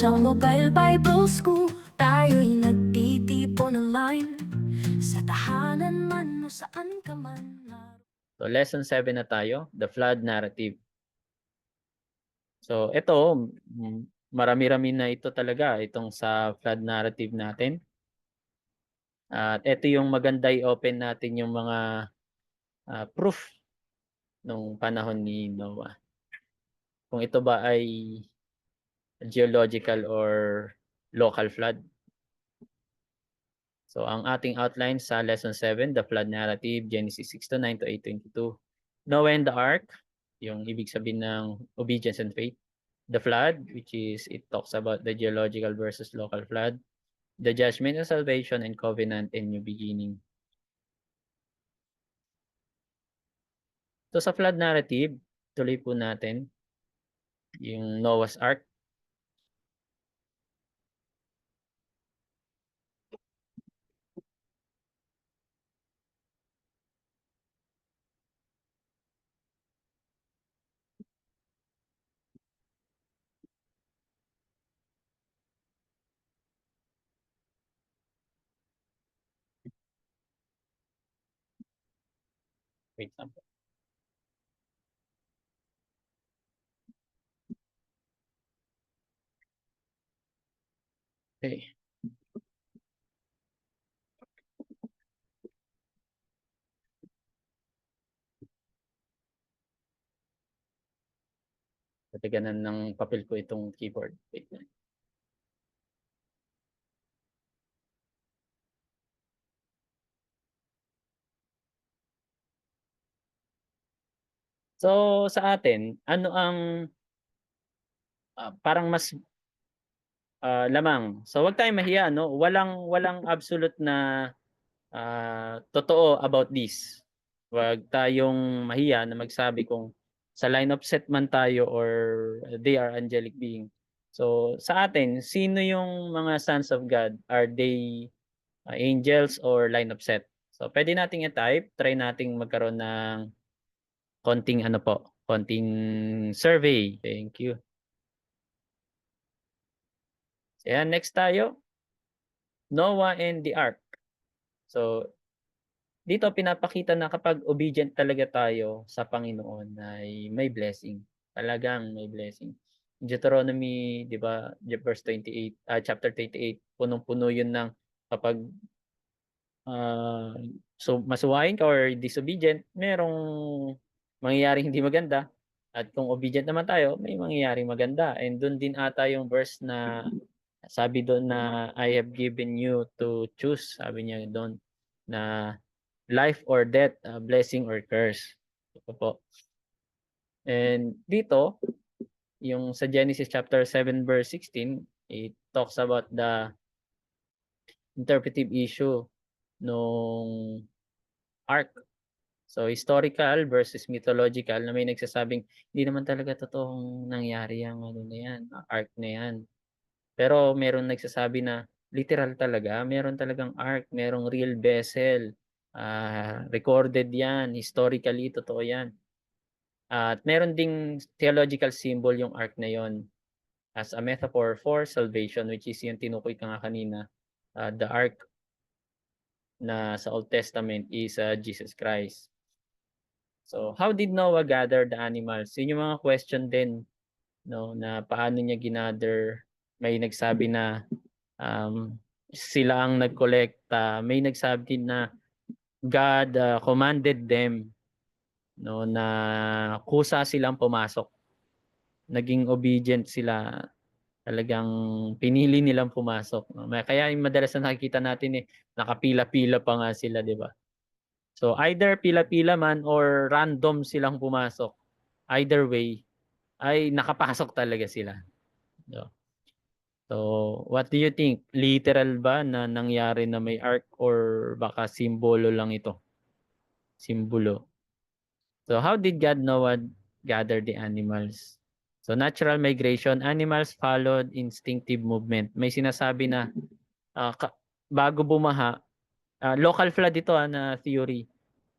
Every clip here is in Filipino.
Sa Mobile Bible School, tayo'y nagtitipon online. Sa tahanan man o saan ka man. So, lesson 7 na tayo, the flood narrative. So, ito, marami-rami na ito talaga, itong sa flood narrative natin. At ito yung maganda i-open natin yung mga proof nung panahon ni Noah. Kung ito ba ay geological or local flood. So, ang ating outline sa lesson 7, the flood narrative, Genesis 6:9 to 8:22. Noah and the ark, yung ibig sabihin ng obedience and faith. The flood, which is, it talks about the geological versus local flood. The judgment and salvation and covenant and new beginning. So, sa flood narrative, tuloy po natin yung Noah's Ark. Wait lang po. Okay. Tatiganan ng papel ko itong keyboard. Wait lang. So, sa atin, ano ang parang mas lamang. So, wag tayong mahiya, no? Walang absolute na totoo about this. Wag tayong mahiya na magsabi kung sa line of set man tayo or they are angelic being. So, sa atin, sino yung mga sons of God? Are they angels or line of set? So, pwede nating i-type. Try nating magkaroon ng konting konting survey. Thank you. Ayan, next tayo. Noah and the Ark. So, dito pinapakita na kapag obedient talaga tayo sa Panginoon ay may blessing. Talagang may blessing. Deuteronomy, 'di ba, verse 28, chapter 28, punong-puno 'yun ng kapag so masuwain ka or disobedient, merong mangyayaring hindi maganda. At kung obedient naman tayo, may mangyayaring maganda. And doon din ata yung verse na sabi doon na I have given you to choose, sabi niya doon na life or death, blessing or curse. Ito po. And dito, yung sa Genesis chapter 7 verse 16, it talks about the interpretive issue nung ark. So historical versus mythological na may nagsasabing hindi naman talaga totoong nangyari ang ano na yan, ark na yan. Pero meron nagsasabi na literal talaga, meron talagang ark, merong real vessel. Recorded yan, historically, totoo yan. At meron ding theological symbol yung ark na yon as a metaphor for salvation, which is yung tinukoy ka nga kanina. The ark na sa Old Testament is Jesus Christ. So, how did Noah gather the animals? Yun yung mga question din, no, na paano niya ginather. May nagsabi na sila ang nagkolekta. May nagsabi din na God commanded them, no, na kusa silang pumasok. Naging obedient sila. Talagang pinili nilang pumasok. No? Kaya yung madalas na nakikita natin nakapila-pila pa nga sila, di ba? So either pila-pila man or random silang pumasok. Either way, ay nakapasok talaga sila. So what do you think? Literal ba na nangyari na may ark or baka simbolo lang ito? Simbolo. So how did God Noah gather the animals? So natural migration, animals followed instinctive movement. May sinasabi na bago bumaha, local flood ito na theory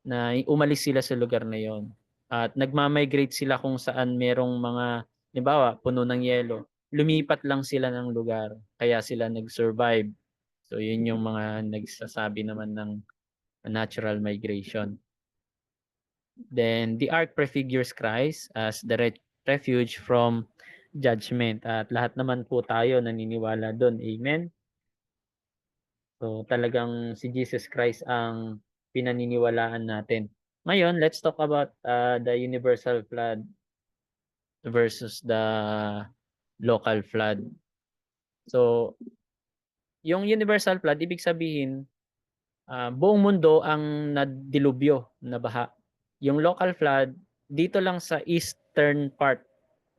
na umalis sila sa lugar na yon. At nagmamigrate sila kung saan merong mga, halimbawa, puno ng yelo. lumipat lang sila ng lugar, kaya sila nag-survive. So yun yung mga nagsasabi naman ng natural migration. Then the ark prefigures Christ as the refuge from judgment. At lahat naman po tayo naniniwala doon. Amen? So talagang si Jesus Christ ang pinaniniwalaan natin. Ngayon, let's talk about the universal flood versus the local flood. So, yung universal flood, ibig sabihin, buong mundo ang nadilubyo, nabaha. Yung local flood, dito lang sa eastern part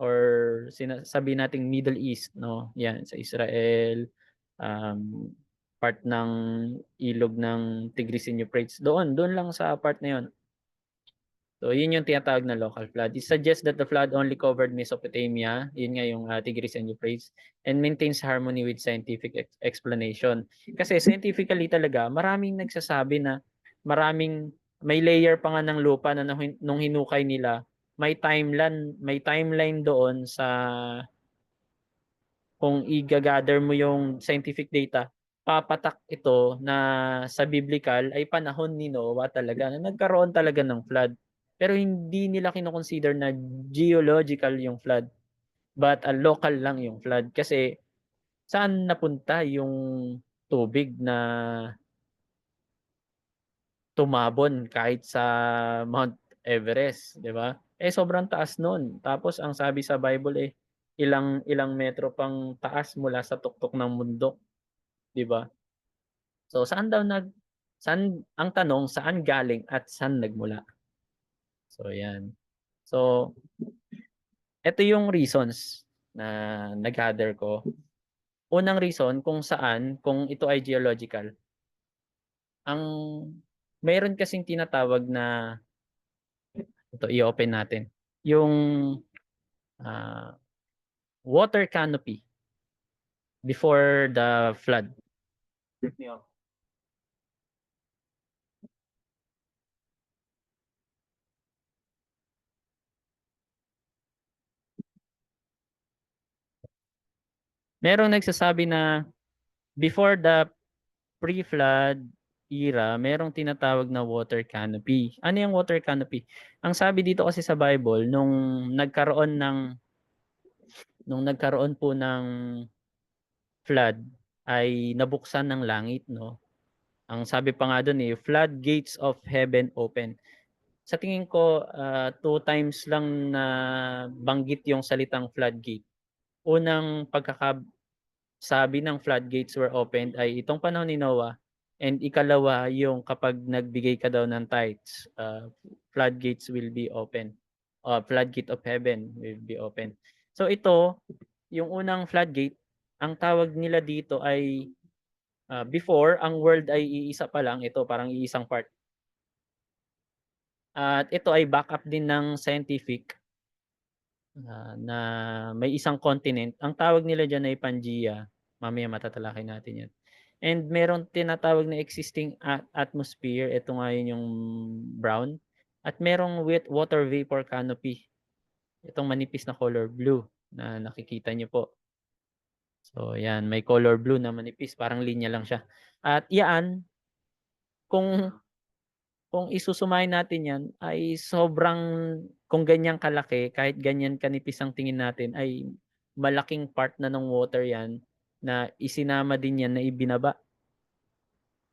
or sinasabi nating Middle East, no? Yan, sa Israel, um, part ng ilog ng Tigris and Euphrates. Doon lang sa part na 'yon. So, yun yung tinatawag na local flood. It suggests that the flood only covered Mesopotamia, yun nga yung Tigris and Euphrates, and maintains harmony with scientific explanation. Kasi scientifically talaga, maraming nagsasabi na may layer pa nga ng lupa na nung hinukay nila, may timeline doon sa kung i-gather mo yung scientific data, papatak ito na sa biblical ay panahon ni Noah talaga na nagkaroon talaga ng flood. Pero hindi nila kino-consider na geological yung flood, but local lang yung flood. Kasi saan napunta yung tubig na tumabon kahit sa Mount Everest, 'di ba? Sobrang taas no'n. Tapos ang sabi sa Bible ilang ilang metro pang taas mula sa tuktok ng mundo, 'di ba? So saan ang tanong, saan galing at saan nagmula? So 'yan. So eto yung reasons na nag-gather ko. Unang reason kung ito ay geological, ang mayroon kasing tinatawag na ito i-open natin, yung, ah, water canopy before the flood. Let me off. Merong nagsasabi na before the pre-flood era, merong tinatawag na water canopy. Ano yung water canopy? Ang sabi dito kasi sa Bible nung nagkaroon po ng flood ay nabuksan ng langit, 'no? Ang sabi pa nga dun, floodgates of heaven open. Sa tingin ko, 2 times lang na banggit yung salitang floodgate. Unang pagkakasabi ng floodgates were opened ay itong panahon ni Noah, and ikalawa yung kapag nagbigay ka daw ng tithes, floodgates will be open. Floodgate of heaven will be open. So ito, yung unang floodgate, ang tawag nila dito ay before ang world ay iisa pa lang, ito parang iisang part. At ito ay backup din ng scientific, na may isang continent. Ang tawag nila diyan ay Pangaea. Mamaya matatalakay natin 'yan. And meron tinatawag na existing atmosphere, ito nga yun yung brown. At merong water vapor canopy, itong manipis na color blue na nakikita niyo po. So 'yan, may color blue na manipis, parang linya lang siya. At 'yan, kung kung isusumahin natin 'yan ay sobrang kung ganyan kalaki, kahit ganyan kanipis ang tingin natin ay malaking part na ng water 'yan na isinama din 'yan na ibinaba,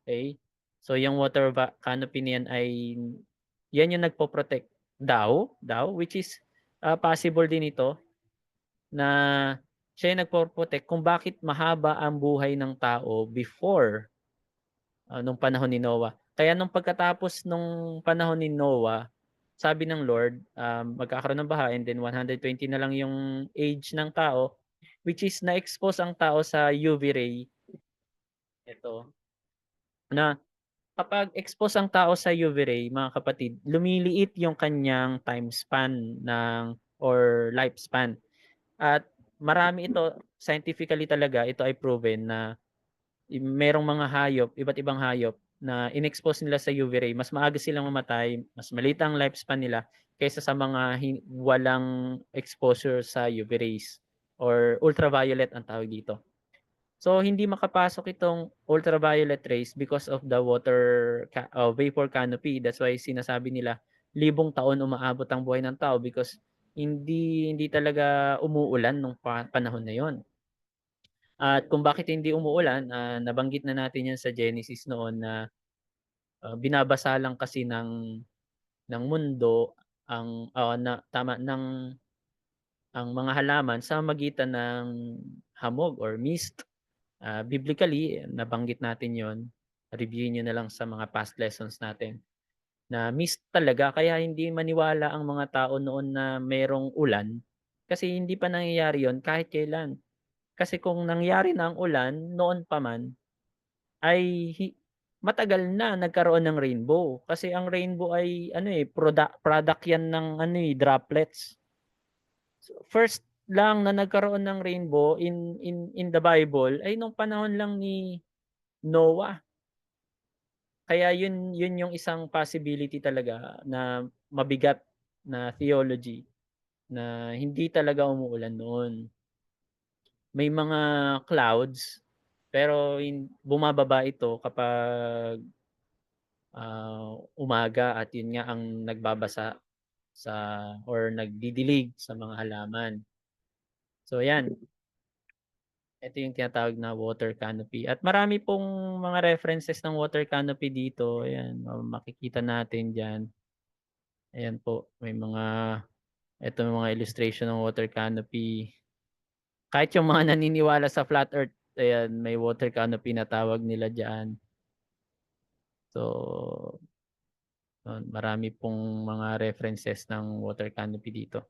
okey? So yung water canopy na 'yan ay 'yan yung nagpo-protect daw, which is, possible din ito na siya yung nagpo-protect kung bakit mahaba ang buhay ng tao before nung panahon ni Noah. Kaya nung pagkatapos nung panahon ni Noah, sabi ng Lord, magkakaroon ng baha and then 120 na lang yung age ng tao, which is na-expose ang tao sa UV ray. Ito, na kapag expose ang tao sa UV ray, mga kapatid, lumiliit yung kanyang time span or lifespan. At marami ito, scientifically talaga, ito ay proven na merong mga hayop, iba't ibang hayop na in-expose nila sa UV ray, mas maaga silang mamatay, mas maliit ang lifespan nila kaysa sa mga walang exposure sa UV rays. or ultraviolet ang tawag dito. So hindi makapasok itong ultraviolet rays because of the vapor canopy. That's why sinasabi nila libong taon umaabot ang buhay ng tao because hindi talaga umuulan nung panahon na yon. At kung bakit hindi umuulan, nabanggit na natin 'yan sa Genesis noon na binabasa lang kasi ng mundo na tama ang mga halaman sa magitan ng hamog or mist. Biblically, nabanggit natin 'yon. Review niyo na lang sa mga past lessons natin na mist talaga kaya hindi maniwala ang mga tao noon na merong ulan kasi hindi pa nangyayari 'yon kahit kailan. Kasi kung nangyari na ang ulan noon pa man ay matagal na nagkaroon ng rainbow. Kasi ang rainbow ay ano, product 'yan ng ano, droplets. So, first lang na nagkaroon ng rainbow in the Bible ay nung panahon lang ni Noah. Kaya yun yung isang possibility talaga na mabigat na theology na hindi talaga umuulan noon. May mga clouds pero bumababa ito kapag umaga at yun nga ang nagbabasa sa or nagdidilig sa mga halaman. So yan, ito yung tinatawag na water canopy at marami pong mga references ng water canopy dito, ayan makikita natin diyan. Ayan po, ito yung mga illustration ng water canopy. Kahit yung mga naniniwala sa flat earth, ayan may water canopy na tawag nila diyan. So marami pong mga references ng water canopy dito.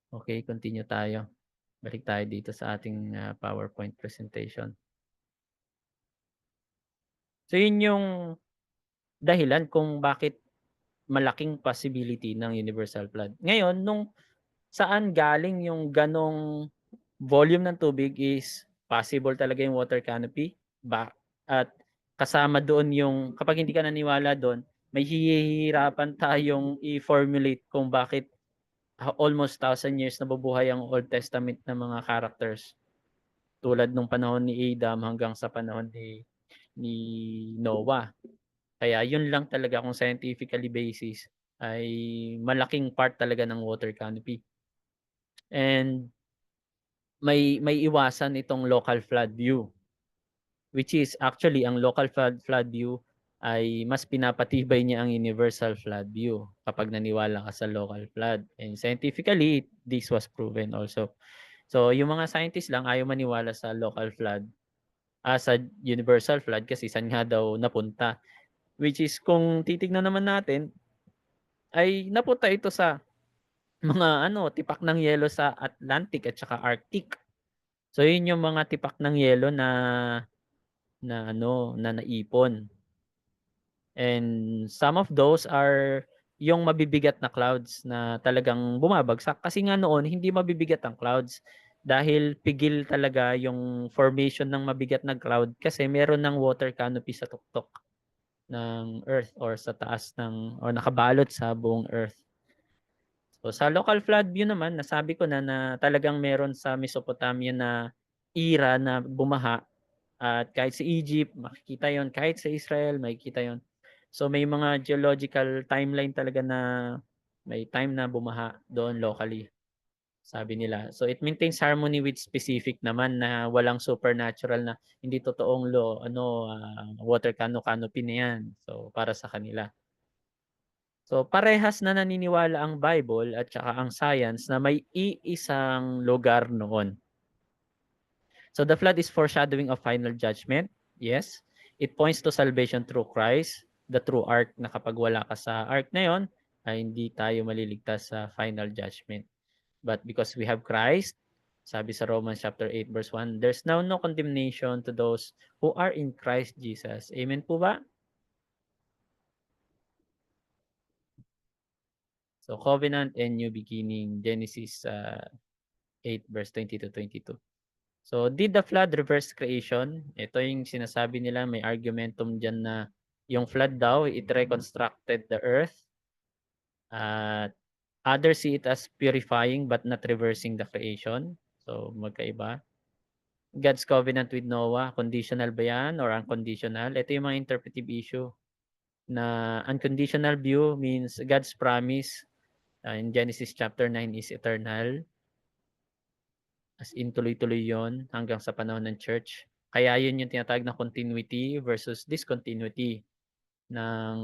Okay, continue tayo. Balik tayo dito sa ating PowerPoint presentation. So yun yung dahilan kung bakit malaking possibility ng universal flood. Ngayon, saan galing yung ganong volume ng tubig is possible talaga yung water canopy at kasama doon yung kapag hindi ka naniwala doon, may hihirapan tayong i-formulate kung bakit almost 1,000 years nabubuhay ang Old Testament na mga characters tulad nung panahon ni Adam hanggang sa panahon ni Noah. Kaya yun lang talaga kung scientifically basis ay malaking part talaga ng water canopy. And may iwasan itong local flood view, which is actually ang local flood view ay mas pinapatibay niya ang universal flood view kapag naniwala ka sa local flood. And scientifically, this was proven also. So yung mga scientists lang ayaw maniwala sa local flood, sa universal flood kasi saan nga daw napunta. Which is kung titignan naman natin, ay napunta ito sa mga tipak ng yelo sa Atlantic at saka Arctic. So yun yung mga tipak ng yelo na naipon. And some of those are yung mabibigat na clouds na talagang bumabagsak kasi nga noon hindi mabibigat ang clouds dahil pigil talaga yung formation ng mabigat na cloud kasi meron ng water canopy sa tuktok ng earth or sa taas or nakabalot sa buong earth. So sa local flood view naman, nasabi ko na talagang meron sa Mesopotamia na era na bumaha at kahit sa Egypt makikita 'yon, kahit sa Israel makikita 'yon. So may mga geological timeline talaga na may time na bumaha doon locally, sabi nila. So it maintains harmony with specific naman na walang supernatural na hindi totoong water canopy na 'yan. So para sa kanila. So parehas na naniniwala ang Bible at saka ang science na may iisang lugar noon. So the flood is foreshadowing of final judgment. Yes. It points to salvation through Christ, the true ark na kapag wala ka sa ark na yon, ay hindi tayo maliligtas sa final judgment. But because we have Christ, sabi sa Romans chapter 8 verse 1, there's now no condemnation to those who are in Christ Jesus. Amen po ba? So covenant and new beginning, Genesis 8 verse 20 to 22. So did the flood reverse creation? Ito yung sinasabi nila, may argumentum diyan na yung flood daw it reconstructed the earth at Others see it as purifying but not reversing the creation. So, magkaiba. God's covenant with Noah, conditional ba yan or unconditional? Ito yung mga interpretive issue na unconditional view means God's promise in Genesis chapter 9 is eternal. As in tuloy-tuloy yon hanggang sa panahon ng church. Kaya yun yung tinatawag na continuity versus discontinuity ng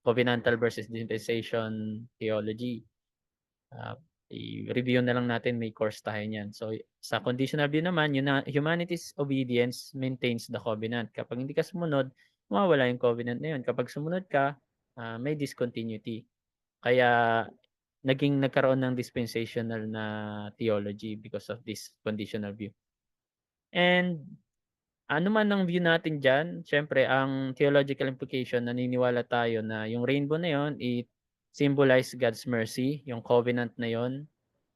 covenantal versus dispensation theology. I-review na lang natin, may course tayo niyan. So, sa conditional view naman, yun na humanity's obedience maintains the covenant. Kapag hindi ka sumunod, mawawala yung covenant na yun. Kapag sumunod ka, may discontinuity. Kaya nagkaroon ng dispensational na theology because of this conditional view. And ano man ang view natin diyan, siyempre ang theological implication, naniniwala tayo na yung rainbow na yon, it symbolize God's mercy, yung covenant na yon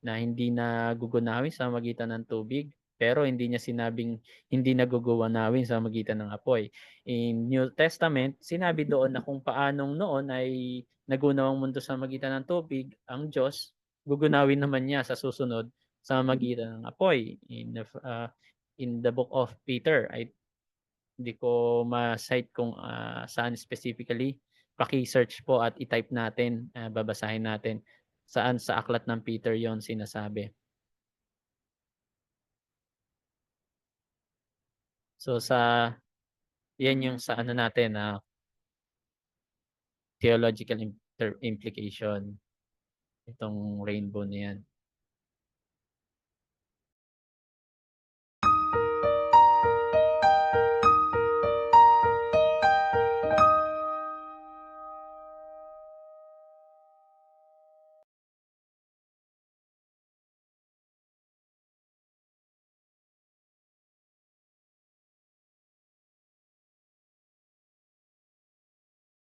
na hindi na gugunawin sa magitan ng tubig, pero hindi niya sinabing hindi naguguwanawin sa magitan ng apoy. In New Testament, sinabi doon na kung paanong noon ay nagunaw ang mundo sa magitan ng tubig, ang Diyos gugunawin naman niya sa susunod sa magitan ng apoy. In the book of Peter, hindi ko ma-cite kung saan specifically. Paki-search po at i-type natin, babasahin natin saan sa aklat ng Peter yon sinasabi. So yan yung sa ano natin, theological implication itong rainbow na yan.